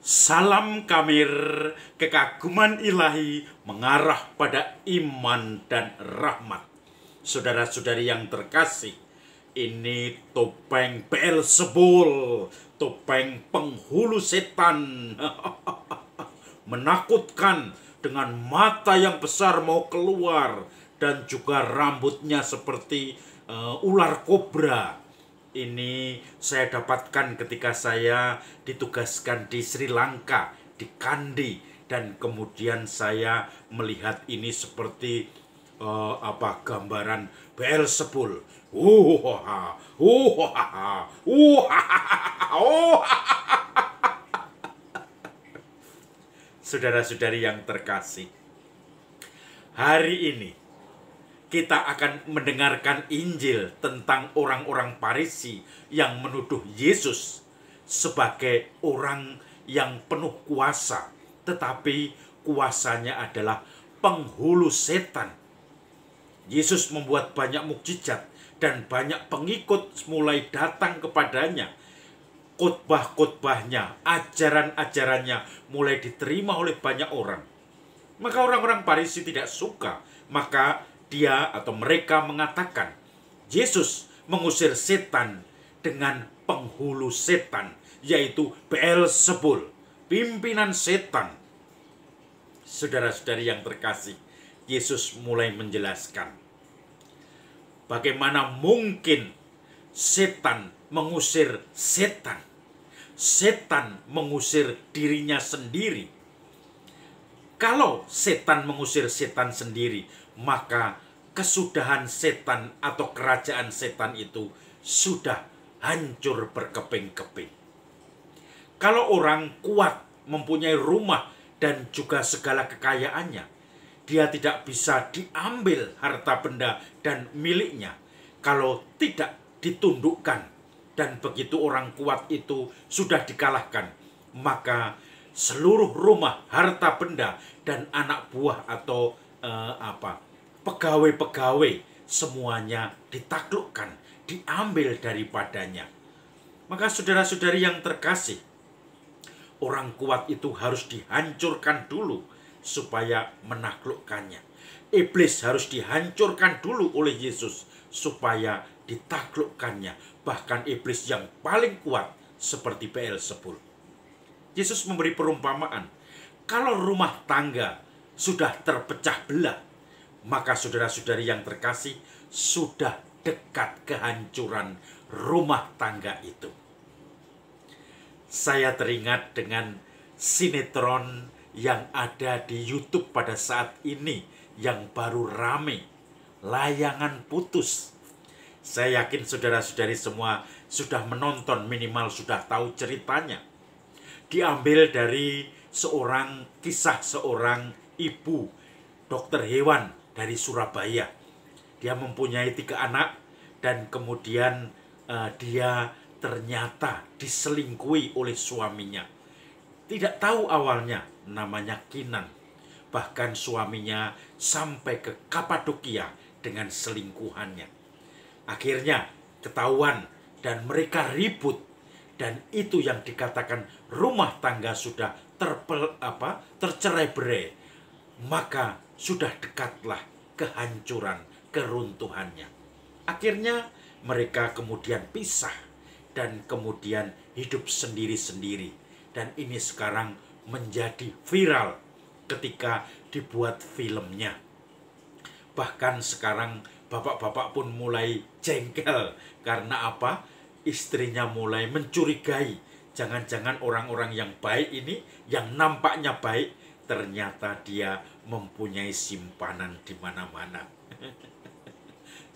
Salam Kamir, kekaguman ilahi mengarah pada iman dan rahmat. Saudara-saudari yang terkasih, ini topeng Beelzebul, topeng penghulu setan. Menakutkan dengan mata yang besar mau keluar dan juga rambutnya seperti ular kobra. Ini saya dapatkan ketika saya ditugaskan di Sri Lanka, di Kandy, dan kemudian saya melihat ini seperti gambaran Beelzebul. Saudara-saudari yang terkasih, hari ini kita akan mendengarkan Injil tentang orang-orang Farisi yang menuduh Yesus sebagai orang yang penuh kuasa, tetapi kuasanya adalah penghulu setan. Yesus membuat banyak mukjizat dan banyak pengikut mulai datang kepadanya. Khotbah-khotbahnya, ajaran-ajarannya mulai diterima oleh banyak orang. Maka orang-orang Farisi tidak suka, maka dia atau mereka mengatakan Yesus mengusir setan dengan penghulu setan, yaitu Beelzebul, pimpinan setan. Saudara-saudari yang terkasih, Yesus mulai menjelaskan bagaimana mungkin setan mengusir setan. Setan mengusir dirinya sendiri. Kalau setan mengusir setan sendiri, maka kesudahan setan atau kerajaan setan itu sudah hancur berkeping-keping. Kalau orang kuat mempunyai rumah dan juga segala kekayaannya, dia tidak bisa diambil harta benda dan miliknya kalau tidak ditundukkan. Dan begitu orang kuat itu sudah dikalahkan, maka seluruh rumah, harta benda, dan anak buah atau pegawai-pegawai semuanya ditaklukkan, diambil daripadanya. Maka saudara-saudari yang terkasih, orang kuat itu harus dihancurkan dulu supaya menaklukkannya. Iblis harus dihancurkan dulu oleh Yesus supaya ditaklukkannya. Bahkan iblis yang paling kuat seperti Beelzebul. Yesus memberi perumpamaan, kalau rumah tangga sudah terpecah belah, maka saudara-saudari yang terkasih, sudah dekat kehancuran rumah tangga itu. Saya teringat dengan sinetron yang ada di YouTube pada saat ini yang baru rame, Layangan Putus. Saya yakin saudara-saudari semua sudah menonton, minimal sudah tahu ceritanya. Diambil dari kisah seorang ibu dokter hewan dari Surabaya. Dia mempunyai 3 anak dan kemudian dia ternyata diselingkuhi oleh suaminya. Tidak tahu awalnya, namanya Kinan. Bahkan suaminya sampai ke Kapadokia dengan selingkuhannya. Akhirnya ketahuan dan mereka ribut. Dan itu yang dikatakan rumah tangga sudah tercerai-berai. Maka sudah dekatlah kehancuran, keruntuhannya. Akhirnya mereka kemudian pisah dan kemudian hidup sendiri-sendiri. Dan ini sekarang menjadi viral ketika dibuat filmnya. Bahkan sekarang bapak-bapak pun mulai jengkel. Karena apa? Istrinya mulai mencurigai. Jangan-jangan orang-orang yang baik ini, yang nampaknya baik, ternyata dia mempunyai simpanan di mana-mana.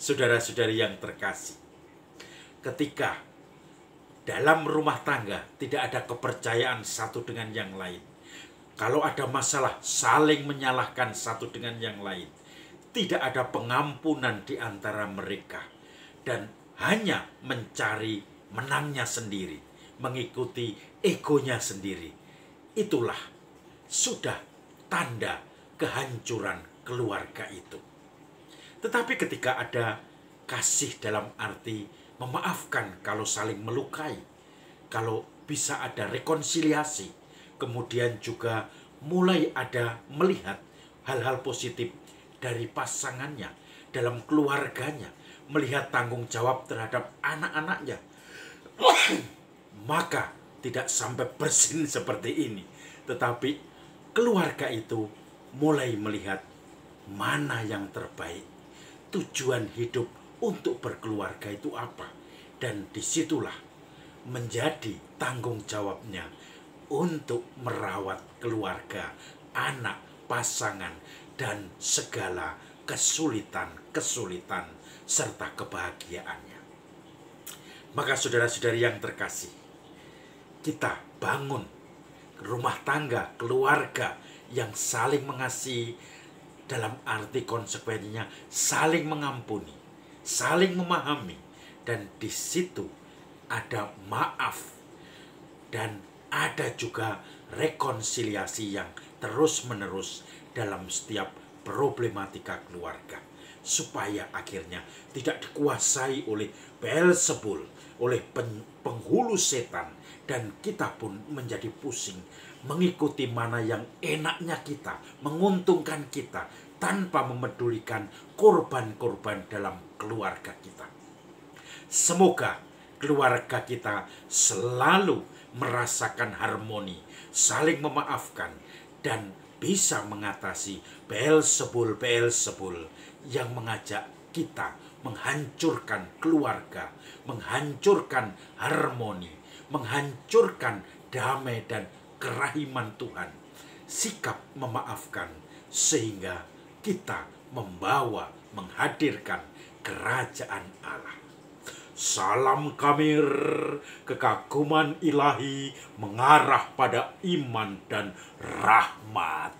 Saudara-saudari yang terkasih, ketika dalam rumah tangga tidak ada kepercayaan satu dengan yang lain, kalau ada masalah saling menyalahkan satu dengan yang lain, tidak ada pengampunan di antara mereka, dan hanya mencari menangnya sendiri, mengikuti egonya sendiri, itulah sudah tanda kehancuran keluarga itu. Tetapi ketika ada kasih dalam arti memaafkan kalau saling melukai, kalau bisa ada rekonsiliasi, kemudian juga mulai ada melihat hal-hal positif dari pasangannya, dalam keluarganya, melihat tanggung jawab terhadap anak-anaknya, maka tidak sampai bersin seperti ini. Tetapi keluarga itu mulai melihat mana yang terbaik. Tujuan hidup untuk berkeluarga itu apa? Dan disitulah menjadi tanggung jawabnya untuk merawat keluarga, anak, pasangan, dan segala kesulitan-kesulitan serta kebahagiaannya. Maka saudara-saudari yang terkasih, kita bangun rumah tangga, keluarga yang saling mengasihi, dalam arti konsekuensinya saling mengampuni, saling memahami, dan di situ ada maaf dan ada juga rekonsiliasi yang terus-menerus dalam setiap problematika keluarga, supaya akhirnya tidak dikuasai oleh Beelzebul, oleh penghulu setan, dan kita pun menjadi pusing mengikuti mana yang enaknya kita, menguntungkan kita, tanpa memedulikan korban-korban dalam keluarga kita. Semoga keluarga kita selalu merasakan harmoni, saling memaafkan, dan bisa mengatasi Beelzebul yang mengajak kita menghancurkan keluarga, menghancurkan harmoni, menghancurkan damai dan kerahiman Tuhan. Sikap memaafkan sehingga kita menghadirkan kerajaan Allah. Salam Kamir, kekaguman ilahi mengarah pada iman dan rahmat.